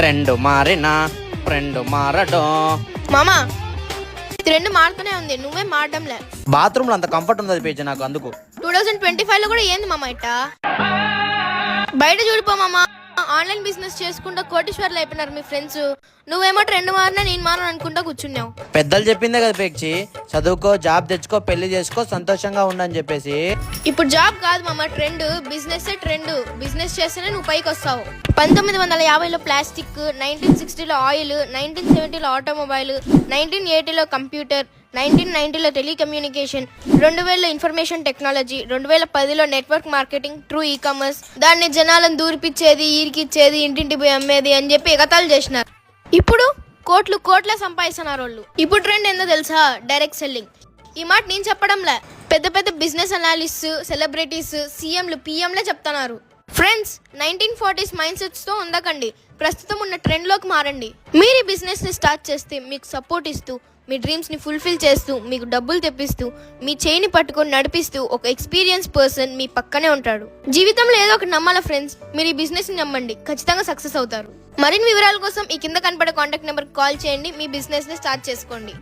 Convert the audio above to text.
Trend మారినా friend మారడం. మామా ట్రెండ్ మారుతూనే ఉంది, నువ్వే మారడంలే. బాత్రూమ్ లో అంత కంఫర్ట్ ఉంది పేజీ నాకు, అందుకు. 2025 లో కూడా ఏంది మామ ఇట్టా? బయట చూడిపో మామ, ఆన్లైన్ బిజినెస్ చేసుకుంటా కోటీశ్వర్లు అయిపోయినారు మీ ఫ్రెండ్స్. నువ్వేమో ట్రెండ్ మారినా నేను మారని అనుకుంటా కూర్చున్నావు. పెద్దలు చెప్పిందే కదా పేక్షి, చదువుకో, జాబ్ తెచ్చుకో, పెళ్లి చేసుకో, సంతోషంగా ఉండని చెప్పేసి. ఇప్పుడు జాబ్ కాదు మామ, ట్రెండ్. Business trend. బిజినెస్ చేస్తేనే నువ్వు పైకి వస్తావు. 1950లో ప్లాస్టిక్, 1960లో ఆయిల్, 1970లో ఆటోమొబైల్, 1980లో కంప్యూటర్, 1990లో టెలికమ్యూనికేషన్, 2000లో ఇన్ఫర్మేషన్ టెక్నాలజీ, 2010లో నెట్వర్క్ మార్కెటింగ్, ట్రూ ఈ-కామర్స్. దాన్ని జనాలను దూరిపిచ్చేది, ఈరికిచ్చేది, ఇంటింటి పోయి అమ్మేది అని చెప్పి ఎగతాళి చేసినారు. ఇప్పుడు కోట్లే సంపాదిస్తున్నారు వాళ్ళు. ఇప్పుడు ట్రెండ్ ఏందో తెలుసా? Direct selling. ఈ మాట నేను చెప్పడంలే, పెద్ద పెద్ద బిజినెస్ అనాలిస్ట్, సెలబ్రిటీస్, సీఎంలు, పిఎంలే చెప్తున్నారు. ఫ్రెండ్స్, 1940s మైండ్ సెట్స్ తో ఉండకండి, ప్రస్తుతం ఉన్న ట్రెండ్ లోకి మారండి. మీరు ఈ బిజినెస్ ని స్టార్ట్ చేస్తే మీకు సపోర్ట్ ఇస్తూ, మీ డ్రీమ్స్ ని ఫుల్ఫిల్ చేస్తూ, మీకు డబ్బులు తెప్పిస్తూ, మీ చేయిని పట్టుకొని నడిపిస్తూ ఒక ఎక్స్పీరియన్స్ పర్సన్ మీ పక్కనే ఉంటాడు. జీవితంలో ఏదో ఒకటి నమ్మాల ఫ్రెండ్స్. మీరు ఈ బిజినెస్ ని నమ్మండి, ఖచ్చితంగా సక్సెస్ అవుతారు. మరిన్ని వివరాల కోసం ఈ కింద కనపడే కాంటాక్ట్ నెంబర్ కాల్ చేయండి, మీ బిజినెస్ ని స్టార్ట్ చేసుకోండి.